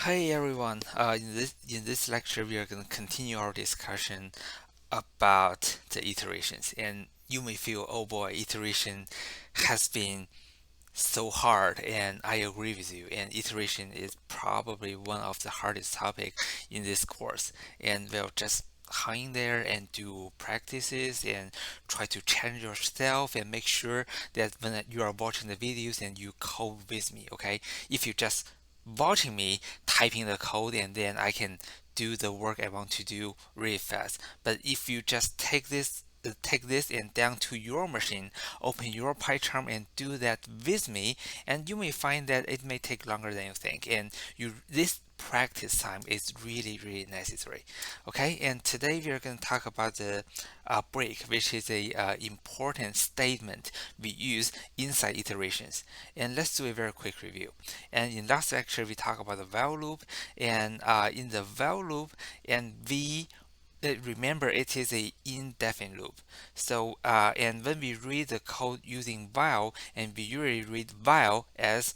Hey everyone, in this lecture we are going to continue our discussion about the iterations, and you may feel, oh boy, iteration has been so hard, and I agree with you, and iteration is probably one of the hardest topic in this course, and we'll just hang in there and do practices and try to challenge yourself and make sure that when you are watching the videos and you code with me, okay? If you just watching me typing the code and then I can do the work I want to do really fast. But if you just take this and down to your machine, open your PyCharm and do that with me, and you may find that it may take longer than you think. And this practice time is really necessary. Okay, and today we are going to talk about the break, which is a important statement we use inside iterations. And let's do a very quick review. And in last lecture, we talked about the while loop, and in the while loop, and we remember it is a indefinite loop. So and when we read the code using while, and we usually read while as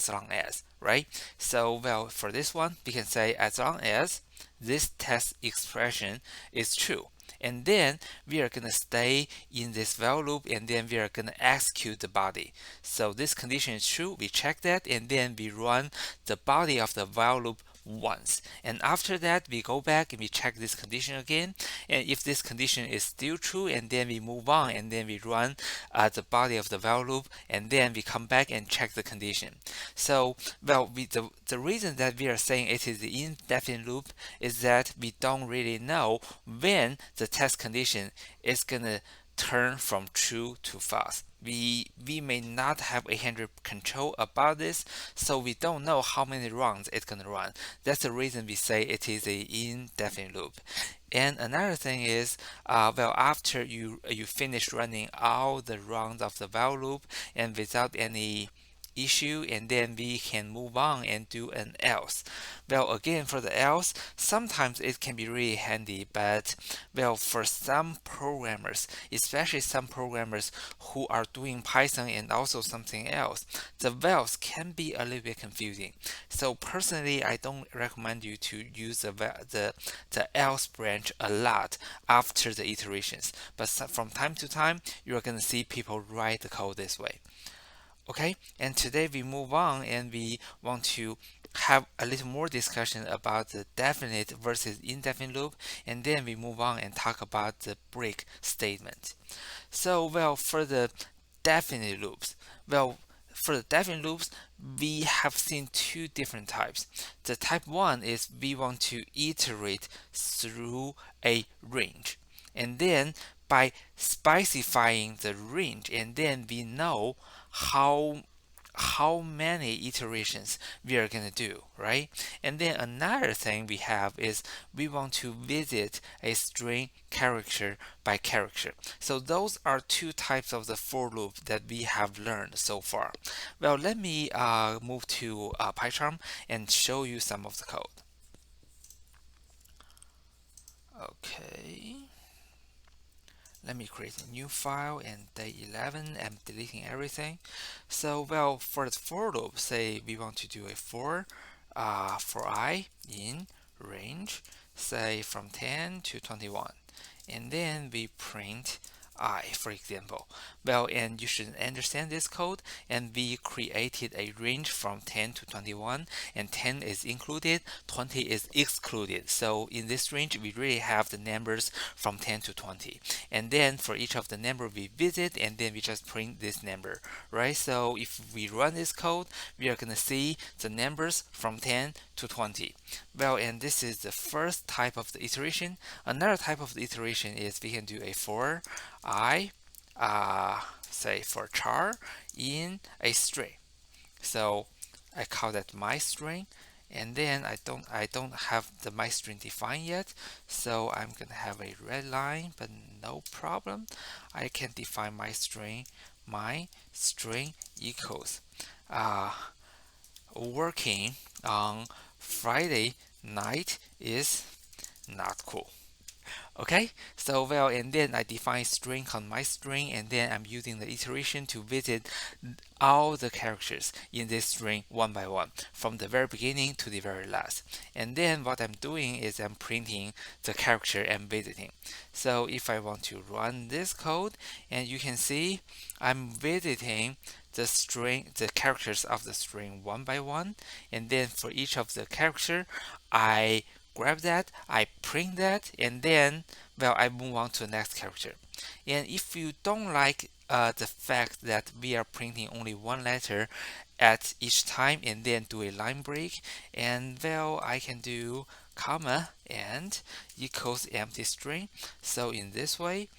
long as, right? So well, for this one, we can say as long as this test expression is true. And then we are going to stay in this while loop, and then we are going to execute the body. So this condition is true, we check that, and then we run the body of the while loop once. And after that, we go back and we check this condition again. And if this condition is still true, and then we move on, and then we run the body of the while loop, and then we come back and check the condition. So, well, the reason that we are saying it is the indefinite loop is that we don't really know when the test condition is gonna turn from true to false. We may not have 100 control about this, so we don't know how many rounds it's gonna run. That's the reason we say it is a indefinite loop. And another thing is, well, after you finish running all the rounds of the while loop and without any issue, and then we can move on and do an else. Well, again, for the else, sometimes it can be really handy, but well, for some programmers, especially some programmers who are doing Python and also something else, the whiles can be a little bit confusing. So personally, I don't recommend you to use the else branch a lot after the iterations. But from time to time, you are going to see people write the code this way. Okay, and today we move on and we want to have a little more discussion about the definite versus indefinite loop, and then we move on and talk about the break statement. So, well, for the definite loops, well, for the definite loops, we have seen two different types. The type one is we want to iterate through a range, and then by specifying the range, and then we know how many iterations we are going to do, right? And then another thing we have is we want to visit a string character by character. So those are two types of the for loop that we have learned so far. Well, let me move to PyCharm and show you some of the code. Okay. Let me create a new file, and day 11 I'm deleting everything. So well, for the for loop, say we want to do a for I in range, say from 10 to 21, and then we print I, for example. Well, and you should understand this code, and we created a range from 10 to 21, and 10 is included, 20 is excluded. So in this range, we really have the numbers from 10 to 20. And then for each of the number we visit, and then we just print this number, right? So if we run this code, we are gonna see the numbers from 10 to 20. Well, and this is the first type of the iteration. Another type of the iteration is we can do a for I, say for char in a string. So I call that my string, and then I don't have the my string defined yet, so I'm gonna have a red line, but no problem. I can define my string. My string equals uh, working on Friday night is not cool. Okay, so well, and then I define string on my string, and then I'm using the iteration to visit all the characters in this string one by one, from the very beginning to the very last. And then what I'm doing is I'm printing the character and visiting. So if I want to run this code, and you can see I'm visiting the characters of the string one by one, and then for each of the character, I grab that, I print that, and then, well, I move on to the next character. And if you don't like the fact that we are printing only one letter at each time and then do a line break, and well, I can do comma and equals empty string. So in this way,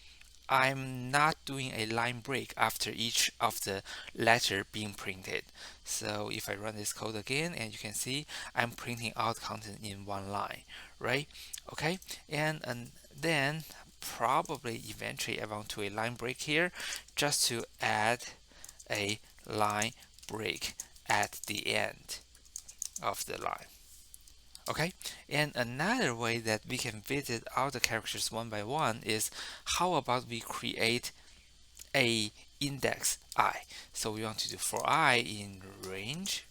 I'm not doing a line break after each of the letter being printed. So if I run this code again, and you can see I'm printing out content in one line, right? Okay, and then probably eventually I want to a line break here just to add a line break at the end of the line. Okay, and another way that we can visit all the characters one by one is how about we create a index I. So we want to do for I in range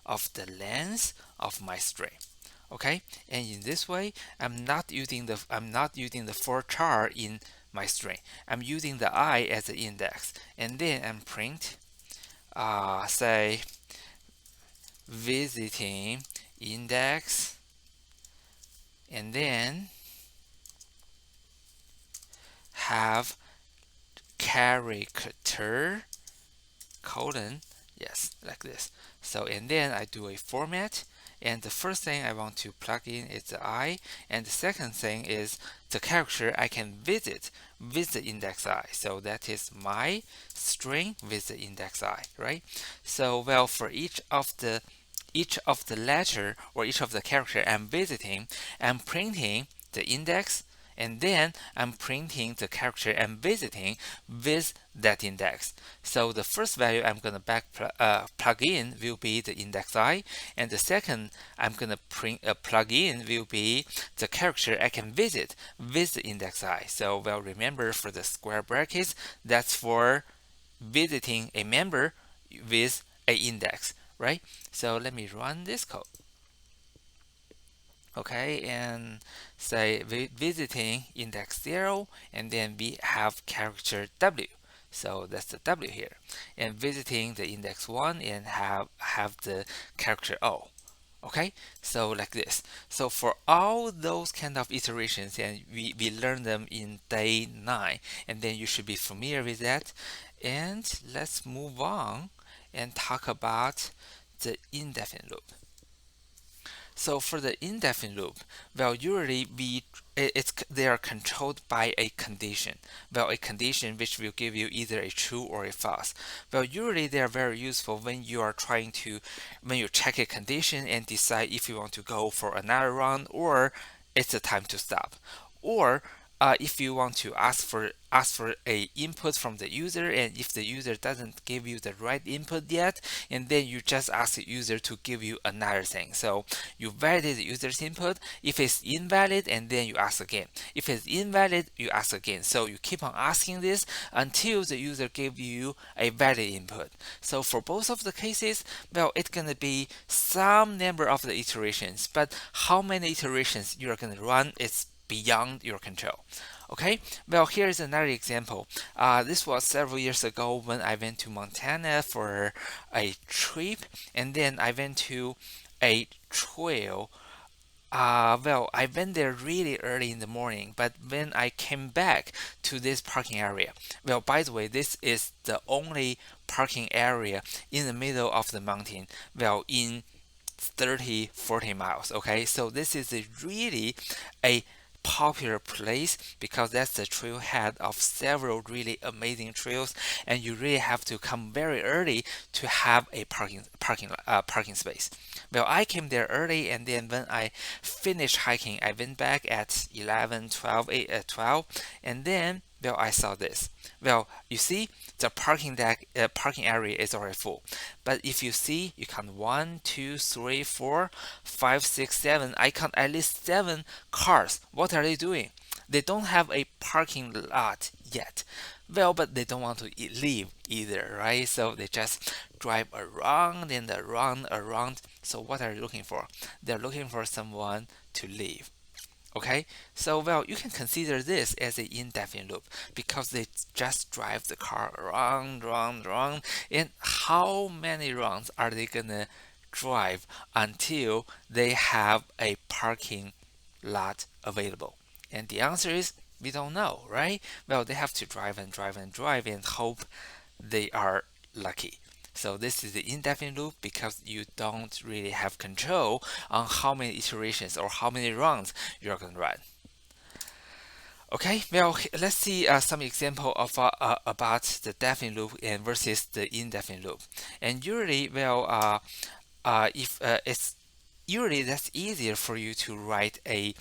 of the length of my string. Okay, and in this way, I'm not using the for char in my string. I'm using the I as the index, and then I'm print say visiting index, and then have character colon, yes, like this. So and then I do a format, and the first thing I want to plug in is the I, and the second thing is the character I can visit with the index I. So that is my string with the index I, right? So well, for each of the letter or each of the character I'm visiting, I'm printing the index, and then I'm printing the character I'm visiting with that index. So the first value I'm going to plug in will be the index I, and the second I'm going to plug in will be the character I can visit with the index I. So well, remember for the square brackets, that's for visiting a member with a index, right? So let me run this code. Okay, and say visiting index 0, and then we have character W. So that's the W here. And visiting the index 1 and have the character O. Okay, so like this. So for all those kind of iterations, and we learn them in day 9, and then you should be familiar with that. And let's move on and talk about the indefinite loop. So for the indefinite loop, well, usually they are controlled by a condition. Well, a condition which will give you either a true or a false. Well, usually they are very useful when you are when you check a condition and decide if you want to go for another round or it's the time to stop. Or if you want to ask for a input from the user, and if the user doesn't give you the right input yet, and then you just ask the user to give you another thing. So you validate the user's input. If it's invalid, and then you ask again. If it's invalid, you ask again. So you keep on asking this until the user gives you a valid input. So for both of the cases, well, it's gonna be some number of the iterations, but how many iterations you are gonna run is beyond your control. Okay, well, here is another example. This was several years ago when I went to Montana for a trip, and then I went to a trail. Well, I went there really early in the morning, but when I came back to this parking area, well, by the way, this is the only parking area in the middle of the mountain, well, in 30-40 miles. Okay, so this is really a popular place because that's the trailhead of several really amazing trails, and you really have to come very early to have a parking space. Well, I came there early, and then when I finished hiking, I went back at 11, 12, 8, 12, and then well, I saw this. Well, you see, the parking area is already full. But if you see, you count 1, 2, 3, 4, 5, 6, 7. I count at least 7 cars. What are they doing? They don't have a parking lot yet. Well, but they don't want to leave either, right? So they just drive around and around. So what are they looking for? They're looking for someone to leave. Okay, so well, you can consider this as an indefinite loop because they just drive the car around. And how many rounds are they gonna drive until they have a parking lot available? And the answer is we don't know, right? Well, they have to drive and hope they are lucky. So this is the indefinite loop because you don't really have control on how many iterations or how many rounds you're going to run. Okay, well, let's see some example of about the definite loop and versus the indefinite loop. And usually, well, if it's usually that's easier for you to write a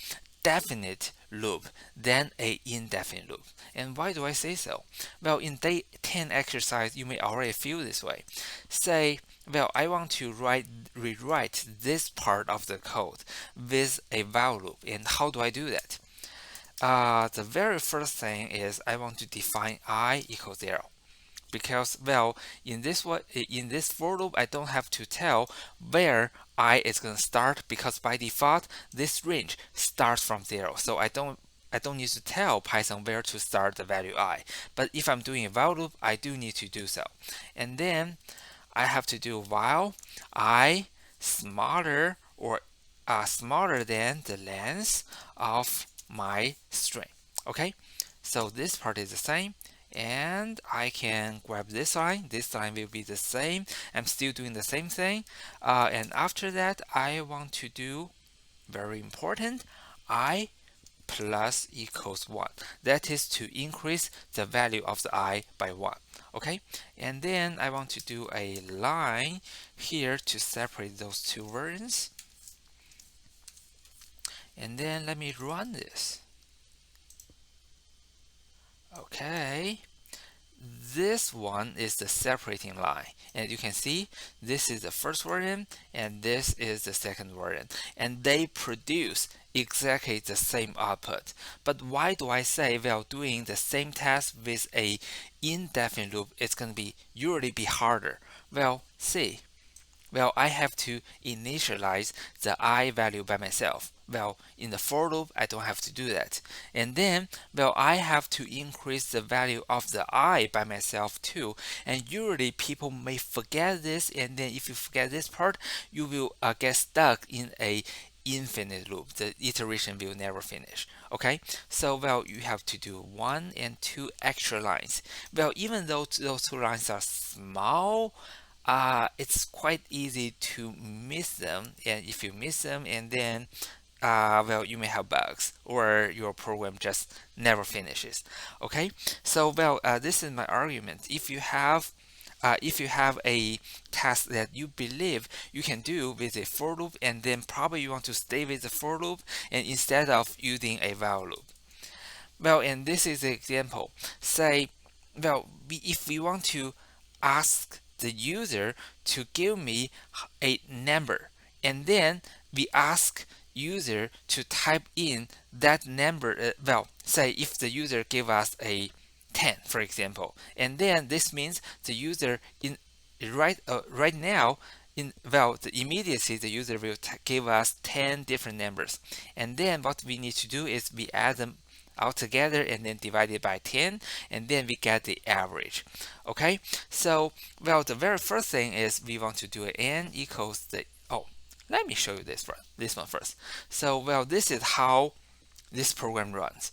definite loop than a indefinite loop. And why do I say so? Well, in day 10 exercise, you may already feel this way. Say, well, I want to rewrite this part of the code with a while loop. And how do I do that? The very first thing is I want to define I equals 0 because well in this for loop I don't have to tell where I is going to start because by default this range starts from 0, so I don't need to tell Python where to start the value I. But if I'm doing a while loop, I do need to do so. And then I have to do while I smaller or smaller than the length of my string. Okay, so this part is the same, and I can grab this line. This line will be the same. I'm still doing the same thing. And after that, I want to do, very important, I plus equals 1. That is to increase the value of the I by 1. Okay, and then I want to do a line here to separate those two variants. And then let me run this. Okay, this one is the separating line, and you can see this is the first variant and this is the second variant, and they produce exactly the same output. But why do I say, well, doing the same task with a indefinite loop it's going to be usually be harder? Well, see, well, I have to initialize the I value by myself. Well, in the for loop, I don't have to do that. And then, well, I have to increase the value of the I by myself too. And usually people may forget this, and then if you forget this part, you will get stuck in a infinite loop. The iteration will never finish. Okay, so well, you have to do 1 and 2 extra lines. Well, even though those 2 lines are small, it's quite easy to miss them. And if you miss them, and then well, you may have bugs or your program just never finishes. Okay, so well, this is my argument. If you have a task that you believe you can do with a for loop, and then probably you want to stay with the for loop and instead of using a while loop. Well, and this is an example. Say, well, if we want to ask the user to give me a number, and then we ask user to type in that number. Well, say if the user give us a 10, for example, and then this means the user in right now in well the immediacy the user will give us 10 different numbers, and then what we need to do is we add them all together and then divide it by 10, and then we get the average. Okay, so well, the very first thing is we want to do n equals the, oh, let me show you this one first. So well, this is how this program runs.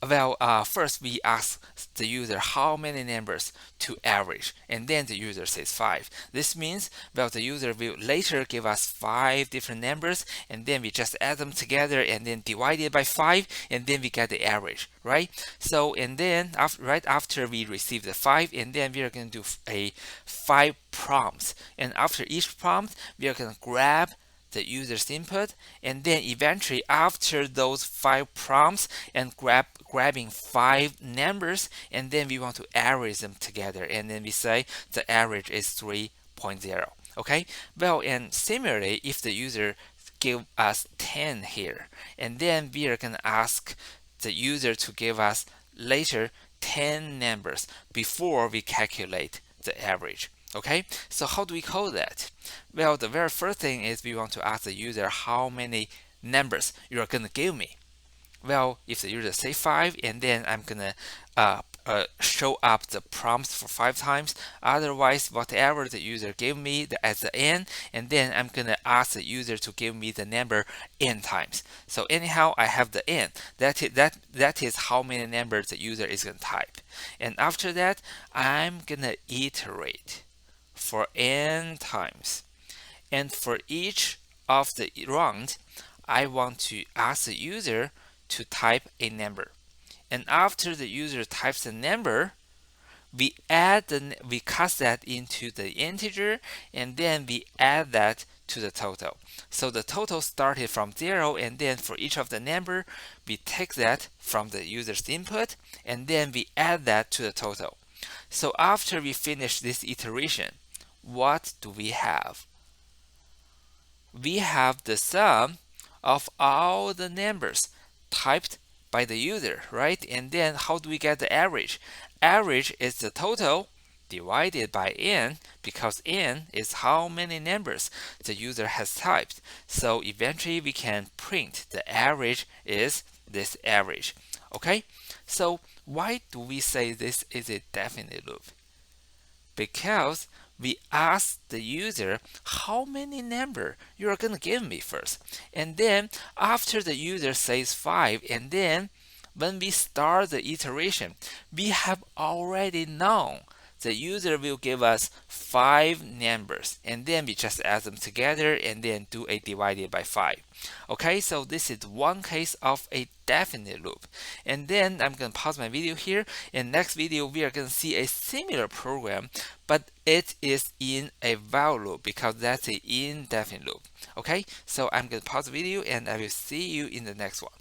Well, first we ask the user how many numbers to average, and then the user says 5. This means, well, the user will later give us 5 different numbers, and then we just add them together and then divide it by 5, and then we get the average, right? So, and then right after we receive the 5, and then we are going to do a 5 prompts, and after each prompt, we are going to grab the user's input, and then eventually after those 5 prompts and grabbing 5 numbers, and then we want to average them together, and then we say the average is 3.0. Okay, well, and similarly, if the user give us 10 here, and then we are going to ask the user to give us later 10 numbers before we calculate the average. Okay, so how do we code that? Well, the very first thing is we want to ask the user how many numbers you are going to give me. Well, if the user say 5, and then I'm gonna show up the prompts for 5 times. Otherwise, whatever the user gave me at the end, and then I'm gonna ask the user to give me the number n times. So anyhow, I have the n. That is how many numbers the user is gonna type. And after that, I'm gonna iterate for n times. And for each of the round, I want to ask the user to type a number. And after the user types the number, we cast that into the integer, and then we add that to the total. So the total started from 0, and then for each of the number, we take that from the user's input, and then we add that to the total. So after we finish this iteration, what do we have? We have the sum of all the numbers typed by the user, right? And then how do we get the average? Average is the total divided by n, because n is how many numbers the user has typed. So eventually we can print the average is this average. Okay? So why do we say this is a definite loop? Because we ask the user how many number you're going to give me first. And then after the user says 5, and then when we start the iteration, we have already known the user will give us 5 numbers, and then we just add them together and then do a divided by 5. Okay, so this is one case of a definite loop. And then I'm going to pause my video here. In next video, we are going to see a similar program, but it is in a while loop because that's an indefinite loop. Okay, so I'm going to pause the video and I will see you in the next one.